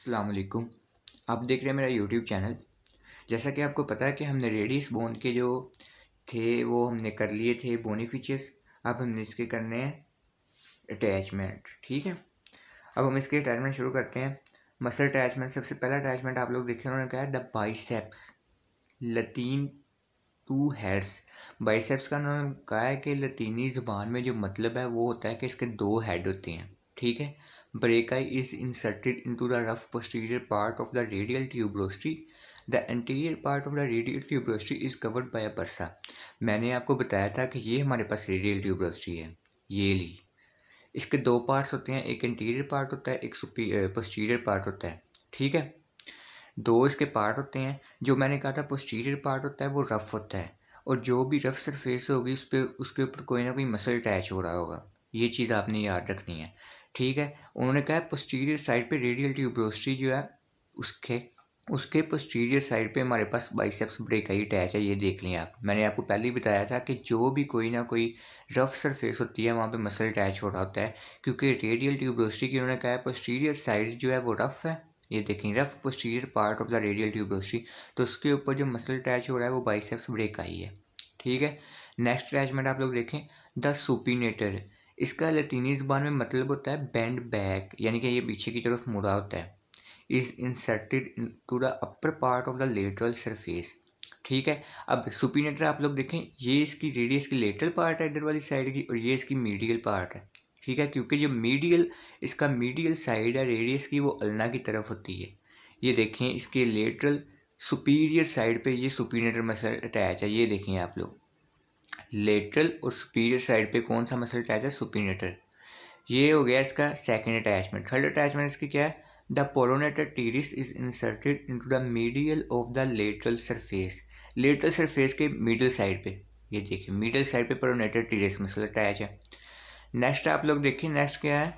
अस्सलाम वालेकुम। आप देख रहे हैं मेरा यूट्यूब चैनल। जैसा कि आपको पता है कि हमने रेडियस बोन के जो थे वो हमने कर लिए थे बोनी फीचर्स। अब हमने इसके करने हैं अटैचमेंट। ठीक है, अब हम इसके अटैचमेंट शुरू करते हैं। मसल अटैचमेंट, सबसे पहला अटैचमेंट आप लोग देखें, उन्होंने कहा है the biceps Latin two heads. Biceps का उन्होंने कहा है कि लतीनी ज़ुबान में जो मतलब है वो होता है कि इसके दो हेड होते हैं। ठीक है, brachii is inserted into the rough posterior part of the radial tuberosity. The anterior part of the radial tuberosity is covered by a bursa. मैंने आपको बताया था कि ये हमारे पास रेडियल ट्यूबरोस्ट्री है, ये ली। इसके दो पार्ट्स होते हैं, एक एंटीरियर पार्ट होता है, एक पोस्टीरियर पार्ट होता है। ठीक है, दो इसके पार्ट होते हैं। जो मैंने कहा था पोस्टीरियर पार्ट होता है वो रफ होता है, और जो भी रफ सरफेस होगी उस पर उसके ऊपर कोई ना कोई मसल अटैच हो रहा होगा। ये चीज़ आपने याद रखनी है। ठीक है, उन्होंने कहा पोस्टीरियर साइड पे रेडियल ट्यूबरोस्ट्री जो है उसके उसके पोस्टीरियर साइड पे हमारे पास बाइसेप्स ब्रेकाई अटैच है। ये देख लें आप, मैंने आपको पहले ही बताया था कि जो भी कोई ना कोई रफ सरफेस होती है वहाँ पे मसल अटैच हो रहा होता है, क्योंकि रेडियल ट्यूबरोस्ट्री की उन्होंने कहा है पोस्टीरियर साइड जो है वो रफ है। ये देखें, rough posterior part of the radial tuberosity, तो उसके ऊपर जो मसल अटैच हो रहा है वो बाइसेप्स ब्रेकाई है। ठीक है, नेक्स्ट अटैचमेंट आप लोग देखें, द सुपिनेटर। इसका लतीनी ज़बान में मतलब होता है बेंड बैक, यानी कि ये पीछे की तरफ मुड़ा होता है। Is inserted to the upper part of the lateral surface. ठीक है, अब सुपिनेटर आप लोग देखें, ये इसकी रेडियस की लेटरल पार्ट है इधर वाली साइड की, और ये इसकी मीडियल पार्ट है। ठीक है, क्योंकि जो इसका मीडियल साइड है रेडियस की वो अल्ना की तरफ होती है। ये देखें, इसके लेटरल सुपीरियर साइड पे ये सुपिनेटर मसल अटैच है। ये देखें आप लोग, लेटरल और सुपीरियर साइड पे कौन सा मसल अटैच है? सुपिनेटर। ये हो गया इसका सेकंड अटैचमेंट। थर्ड अटैचमेंट इसकी क्या है? The pronator teres is inserted into the medial of the lateral surface. Lateral surface के मिडल साइड पे, ये देखिए मिडल साइड पे पोरोनेटर टीरिस मसल अटैच है। नेक्स्ट आप लोग देखिए, नेक्स्ट क्या है?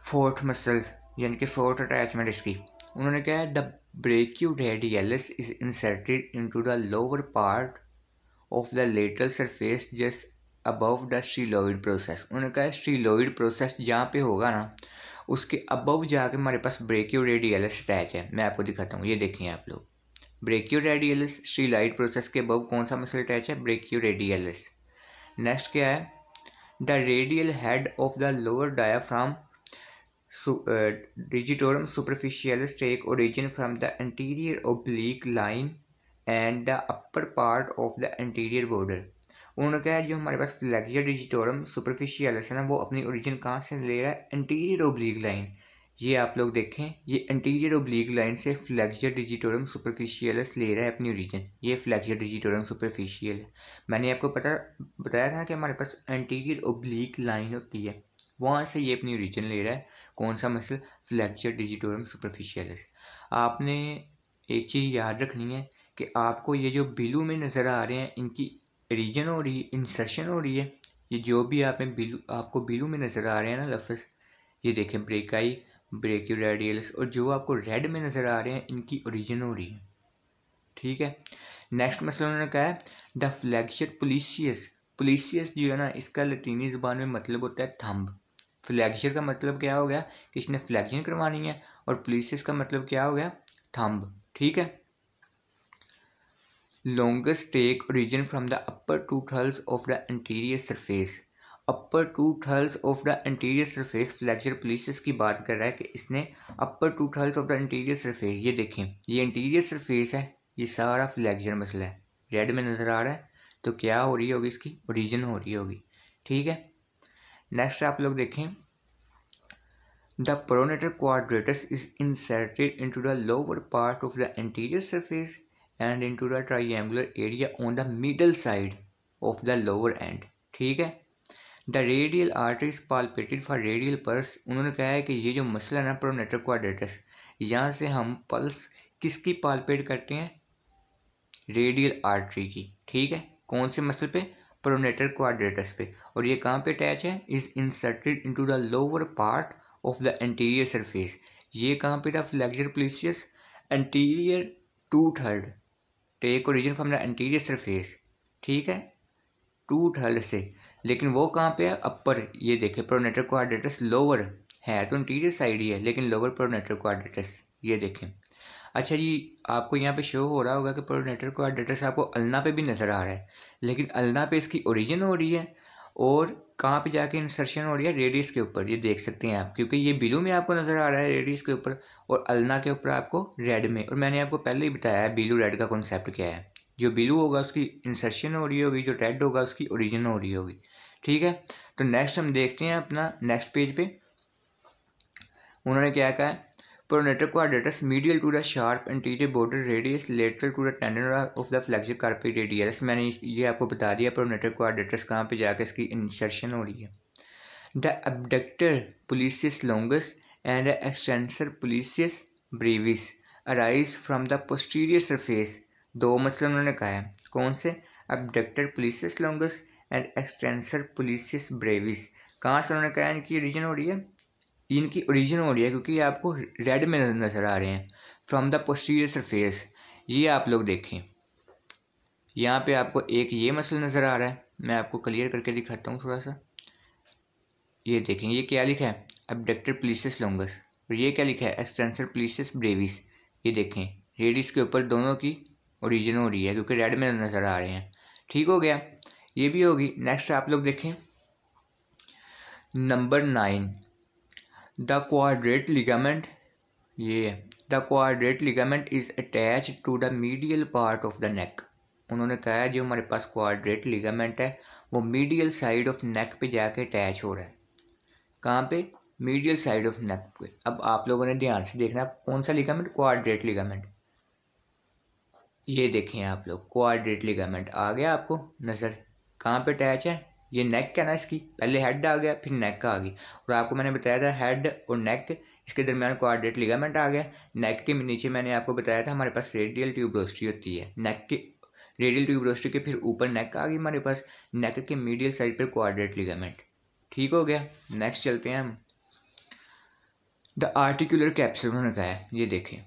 फोर्थ मसल्स, यानी कि फोर्थ अटैचमेंट इसकी उन्होंने क्या है? The brachioradialis is inserted into the lower part of the lateral surface just above the styloid process. उन्होंने कहा स्टीलॉइड प्रोसेस जहाँ पे होगा ना उसके अबव जाके हमारे पास ब्रेकियोरेडियलिस अटैच है। मैं आपको दिखाता हूँ, ये देखें आप लोग, ब्रेकियोरेडियलिस स्टीलॉइड प्रोसेस के अबव कौन सा मसल अटैच है? ब्रेकियोरेडियलिस। नेक्स्ट क्या है? The radial head of the lower diaphragm digitorum superficialis take origin from the anterior oblique line and the upper part of the anterior border। उन्होंने कहा है जो हमारे पास फ्लैक्सियर डिजिटोरम सुपरफिशियलिस है ना, वो अपनी ओरिजिन कहाँ से ले रहा है? Anterior oblique line. ये आप लोग देखें, ये एंटीरियर ओब्लीक लाइन से फ्लैक्सियर डिजिटोरम सुपरफिशियलिस ले रहा है अपनी ओरिजिन। ये फ्लैक्सियर डिजिटोरम सुपरफिशियल है। मैंने आपको बताया था कि हमारे पास एंटीरियर ओब्लीक लाइन होती है, वहाँ से ये अपनी ओरिजिन ले रहा है। कौन सा मसल? फ्लैक्सियर digitorum superficialis. आपने एक चीज़ याद रखनी है कि आपको ये जो बिलू में नज़र आ रहे हैं इनकी रीजन हो रही है, इंसर्शन हो रही है। ये जो भी आपको बिलू में नज़र आ रहे हैं ना लफ्ज़, ये देखें ब्रेकाई, ब्रेकियोरेडियलिस, और जो आपको रेड में नज़र आ रहे हैं इनकी ओरिजिन हो रही है। ठीक है, नेक्स्ट मसला उन्होंने कहा है द फ्लैक्सियर पुलिसियस। पुलिसियस जो है ना, इसका लतीनी ज़बान में मतलब होता है थंब। फ्लैक्सियर का मतलब क्या हो गया कि इसने फ्लैक्शन करवानी है, और पुलिसियस का मतलब क्या हो गया? थंब। ठीक है, longest take origin from the upper two thirds of the anterior surface. Upper two thirds of the anterior surface flexor pollicis की बात कर रहा है कि इसने upper two thirds of the anterior surface, ये देखें ये एंटीरियर सरफेस है, ये सारा फ्लैक्सियर मसला है, रेड में नज़र आ रहा है, तो क्या हो रही होगी? इसकी ओरिजिन हो रही होगी। ठीक है, नेक्स्ट आप लोग देखें, the pronator quadratus is inserted into the lower part of the anterior surface and into the triangular area on the middle side of the lower end। ठीक है, the radial artery is palpated for radial pulse। उन्होंने कहा है कि ये जो muscle है ना प्रोनेटर क्वाड्रेटस, यहाँ से हम पल्स किसकी पालपेट करते हैं? रेडियल आर्टरी की। ठीक है, कौन से मसल पे? प्रोनेटर क्वाड्रेटस पे। और ये कहाँ पे अटैच है? Is inserted into the lower part of the anterior surface. ये कहाँ पे था? Flexor pollicis anterior two third take origin from the anterior surface. ठीक है, टू थर्ड से, लेकिन वो कहाँ पे है? अपर। ये देखे प्रोनेटर क्वाड्रेटस लोअर, है तो इंटीरियर साइड ही है, लेकिन लोअर प्रोनेटर क्वाड्रेटस ये देखें। अच्छा जी, आपको यहाँ पे शो हो रहा होगा कि प्रोनेटर क्वाड्रेटस आपको अल्ना पे भी नज़र आ रहा है, लेकिन अल्ना पे इसकी ओरिजिन हो रही है और कहाँ पे जाके इंसर्शन हो रही है, रेडियस के ऊपर। ये देख सकते हैं आप, क्योंकि ये बिलू में आपको नज़र आ रहा है रेडियस के ऊपर और अल्ना के ऊपर आपको रेड में। और मैंने आपको पहले ही बताया है बिलू रेड का कॉन्सेप्ट क्या है। जो बिलू होगा उसकी इंसर्शन हो रही होगी, जो रेड होगा उसकी ओरिजिन हो रही होगी। ठीक है, तो नेक्स्ट हम देखते हैं अपना नेक्स्ट पेज पे उन्होंने क्या कहा है। Pronator quadratus medial to the sharp anterior border radius lateral to the tendon of the flexor carpi radius. मैंने ये आपको बता दिया प्रोनेटर क्वाड्रेटस कहाँ पे जाकर इसकी इंसर्शन हो रही है। The abductor pollicis longus and the extensor pollicis brevis arise from the posterior surface। दो मसले उन्होंने कहा है, कौन से? abductor pollicis longus and extensor pollicis brevis। कहाँ से उन्होंने कहा है इनकी ओरिजिन हो रही है? इनकी ओरिजिन हो रही है क्योंकि ये आपको रेड में नज़र आ रहे हैं, फ्रॉम द पोस्टीरियर सरफेस। ये आप लोग देखें, यहाँ पे आपको एक ये मसल नज़र आ रहा है, मैं आपको क्लियर करके दिखाता हूँ थोड़ा सा। ये देखें, ये क्या लिखा है? Abductor pollicis longus. और ये क्या लिखा है? Extensor pollicis brevis. ये देखें, रेडियस के ऊपर दोनों की ओरिजिन हो रही है क्योंकि रेड में नज़र आ रहे हैं। ठीक हो गया, ये भी होगी। नेक्स्ट आप लोग देखें नंबर 9, द क्वाड्रेट लिगामेंट। ये है, the quadrate ligament is attach to the medial part of the neck. उन्होंने कहा है जो हमारे पास क्वाड्रेट लिगामेंट है वो मीडियल साइड ऑफ नेक पे जाके अटैच हो रहा है। कहाँ पे? मीडियल साइड ऑफ नेक पे। अब आप लोगों ने ध्यान से देखना कौन सा लिगामेंट? Quadrat ligament. ये देखें आप लोग, क्वाड्रेट लिगामेंट आ गया आपको नज़र, कहाँ पे अटैच है? ये नेक है ना, इसकी पहले हेड आ गया फिर नेक आ गई। और आपको मैंने बताया था हेड और नेक इसके दरमियान क्वाड्रेट लिगामेंट आ गया। नेक के नीचे मैंने आपको बताया था हमारे पास रेडियल ट्यूबरोस्ट्री होती है। नेक के रेडियल ट्यूबरोस्ट्री के फिर ऊपर नेक आ गई हमारे पास, नेक के मीडियल साइड पर क्वाड्रेट लिगामेंट। ठीक हो गया, नेक्स्ट चलते हैं हम। द आर्टिकुलर कैप्सूल उन्होंने कहा है, ये देखें,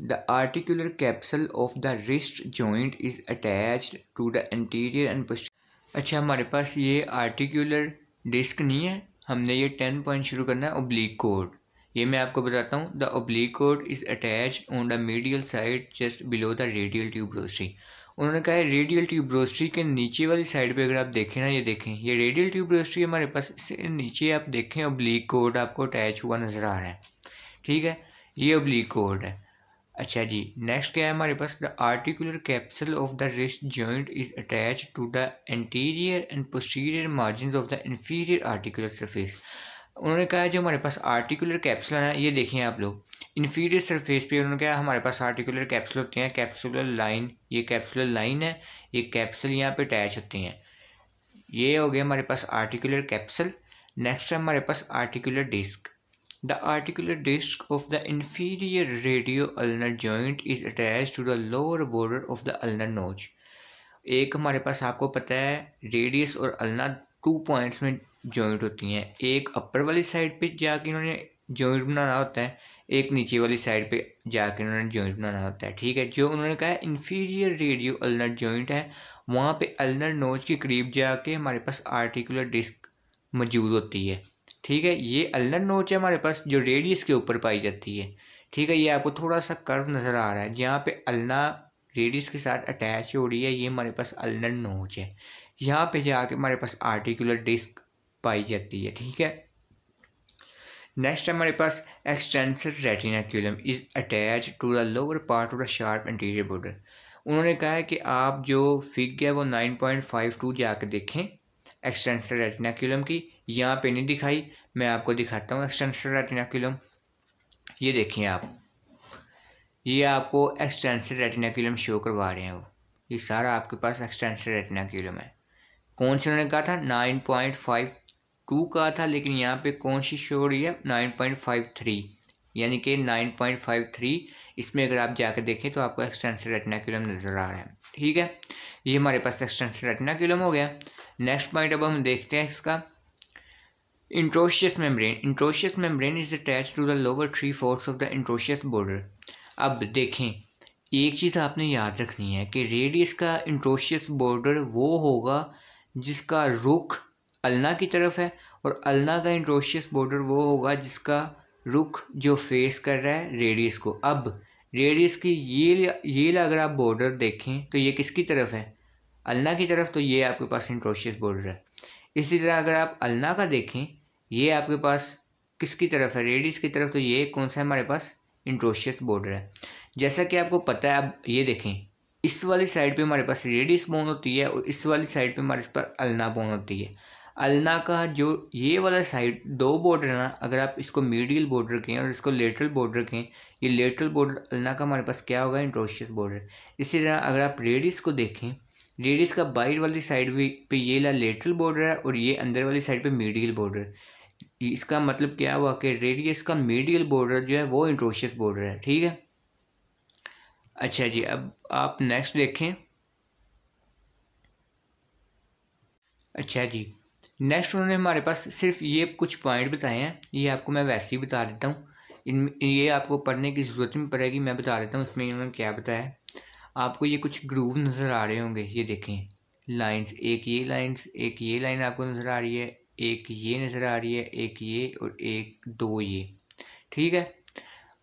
the articular capsule of the wrist joint is attached to the interior and posterior. अच्छा, हमारे पास ये आर्टिकुलर डिस्क नहीं है, हमने ये 10 पॉइंट शुरू करना है ओब्लिक कोड। ये मैं आपको बताता हूँ। The oblique cord is attached on the medial side just below the radial tuberosity. उन्होंने कहा है रेडियल ट्यूबरोस्ट्री के नीचे वाली साइड पे अगर आप देखें ना, ये देखें, ये रेडियल ट्यूबरोस्ट्री हमारे पास, इससे नीचे आप देखें ओब्लिक कोड आपको अटैच हुआ नज़र आ रहा है। ठीक है, ये ओब्लिक कोड है। अच्छा जी, नेक्स्ट क्या है हमारे पास? The articular capsule of the wrist joint is attach to the anterior and posterior margin of the inferior articular surface. उन्होंने कहा जो हमारे पास आर्टिकुलर कैप्सूल है, ये देखिए आप लोग, इन्फीरियर सरफेस पे उन्होंने कहा हमारे पास आर्टिकुलर कैप्सूल होते हैं, कैप्सुलर लाइन, ये कैप्सुलर लाइन है, ये कैप्सूल यहाँ पे अटैच होते हैं। ये हो गया हमारे पास आर्टिकुलर कैप्सूल। नेक्स्ट है हमारे पास articular disc. The articular disc of the inferior radio-ulnar joint is attached to the lower border of the ulnar notch। एक हमारे पास आपको पता है रेडियस और अल्ना 2 पॉइंट्स में जॉइंट होती हैं। एक अपर वाली साइड पे जाके इन्होंने जॉइंट बनाना होता है, एक नीचे वाली साइड पे जाके इन्होंने जॉइंट बनाना होता है। ठीक है, जो उन्होंने कहा है इंफीरियर रेडियो अल्नर जॉइंट है, वहाँ पे अल्नर नोच के करीब जाके हमारे पास आर्टिकुलर डिस्क मौजूद होती है। ठीक है, ये अल्नर नोच है हमारे पास जो रेडियस के ऊपर पाई जाती है। ठीक है, ये आपको थोड़ा सा कर्व नज़र आ रहा है जहाँ पे अल्ना रेडियस के साथ अटैच हो रही है, ये हमारे पास अल्नर नोच है। यहाँ पे जाके हमारे पास आर्टिकुलर डिस्क पाई जाती है। ठीक है, नेक्स्ट हमारे पास extensor retinaculum is attach to the lower part of the sharp anterior border. उन्होंने कहा है कि आप जो फिग है वो 9.52 जाके देखें एक्सटेंसर रेटिनाक्यूलम की। यहाँ पे नहीं दिखाई, मैं आपको दिखाता हूँ एक्सटेंसर रेटिनाक्यूलम। ये देखें आप, ये आपको एक्सटेंसर रेटिनाक्यूलम शो करवा रहे हैं वो, ये सारा आपके पास एक्सटेंसर रेटिनाक्यूलम है। कौन से उन्होंने कहा था? 9.52 का था, लेकिन यहाँ पे कौन सी शो हो रही है? 9.53, यानी कि 9.53 इसमें अगर आप जाकर देखें तो आपको एक्सटेंसर रेटिनाक्यूलम नज़र आ रहा है। ठीक है, ये हमारे पास एक्सटेंसर रेटिनाक्यूलम हो गया। नेक्स्ट पॉइंट अब हम देखते हैं इसका interosseous membrane. Interosseous membrane is attach to the lower 3/4 of the interosseous border. अब देखें, एक चीज़ आपने याद रखनी है कि रेडियस का इंट्रोशियस बॉर्डर वो होगा जिसका रुख अल्ना की तरफ है, और अल्ना का इंट्रोशियस बॉर्डर वो होगा जिसका रुख जो फेस कर रहा है रेडियस को। अब रेडियस की ये अगर आप बॉर्डर देखें तो ये किसकी तरफ है, अल्ना की तरफ, तो ये आपके पास इंट्रोशियस बॉर्डर है। इसी तरह अगर आप अल्ना का देखें, ये आपके पास किसकी तरफ है, रेडियस की तरफ, तो ये कौन सा है हमारे पास, इंट्रोशियस बॉर्डर है। जैसा कि आपको पता है, अब ये देखें, इस वाली साइड पे हमारे पास रेडियस बोन होती है और इस वाली साइड पे हमारे पास अल्ना बोन होती है। अल्ना का जो ये वाला साइड दो बॉर्डर है ना, अगर आप इसको मीडियल बॉर्डर कहें और इसको लेटरल बॉर्डर कहें, ये लेटरल बॉर्डर अल्ना का हमारे पास क्या होगा, इंट्रोशियस बॉर्डर। इसी तरह अगर आप रेडियस को देखें, रेडियस का बाहर वाली साइड पे ये लेटरल बॉर्डर है और ये अंदर वाली साइड पे मीडियल बॉर्डर। इसका मतलब क्या हुआ कि रेडियस का मीडियल बॉर्डर जो है वो इंट्रोशियस बॉर्डर है, ठीक है। अच्छा जी, अब आप नेक्स्ट देखें। अच्छा जी, नेक्स्ट उन्होंने हमारे पास सिर्फ ये कुछ पॉइंट बताए हैं, ये आपको मैं वैसे ही बता देता हूँ, इन ये आपको पढ़ने की ज़रूरत नहीं पड़ेगी, मैं बता देता हूँ इसमें इन्होंने क्या बताया। आपको ये कुछ ग्रूव नज़र आ रहे होंगे, ये देखें लाइंस, एक ये लाइन आपको नज़र आ रही है, एक ये नज़र आ रही है, एक ये और एक दो ये, ठीक है।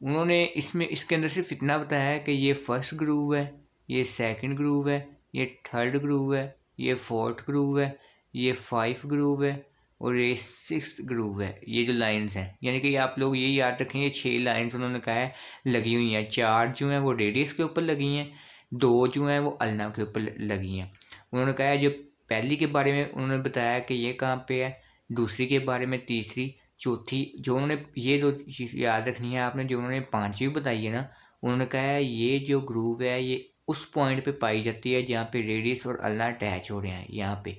उन्होंने इसमें इसके अंदर सिर्फ इतना बताया है कि ये फर्स्ट ग्रूव है, ये सेकंड ग्रूव है, ये थर्ड ग्रूव है, ये फोर्थ ग्रूव है, ये 5 ग्रूव है और ये 6 ग्रूव है। ये जो लाइंस हैं, यानी कि आप लोग ये याद रखें, ये 6 लाइंस उन्होंने कहा है लगी हुई हैं। 4 जो हैं वो रेडियस के ऊपर लगी हैं, 2 जो हैं वो अल्ना के ऊपर लगी हैं। उन्होंने कहा है जो पहली के बारे में उन्होंने बताया कि ये कहाँ पे है, दूसरी के बारे में, तीसरी, चौथी, जो उन्होंने ये दो चीज़ याद रखनी है आपने, जो उन्होंने पांचवी बताई है ना, उन्होंने कहा है ये जो ग्रूव है ये उस पॉइंट पे पाई जाती है जहाँ पे रेडियस और अल्ना अटैच हो रहे हैं। यहाँ पे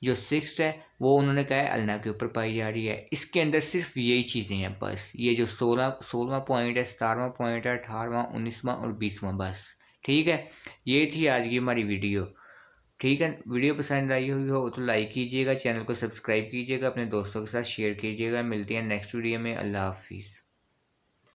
जो 6 है वो उन्होंने कहा है अल्ना के ऊपर पाई जा रही है। इसके अंदर सिर्फ यही चीज़ें हैं बस, ये जो 16वां पॉइंट है, 17वां पॉइंट है, 18वां, 19वां और 20वां, बस, ठीक है। ये थी आज की हमारी वीडियो, ठीक है। वीडियो पसंद आई हुई हो तो लाइक कीजिएगा, चैनल को सब्सक्राइब कीजिएगा, अपने दोस्तों के साथ शेयर कीजिएगा। मिलते हैं नेक्स्ट वीडियो में, अल्लाह हाफिज़।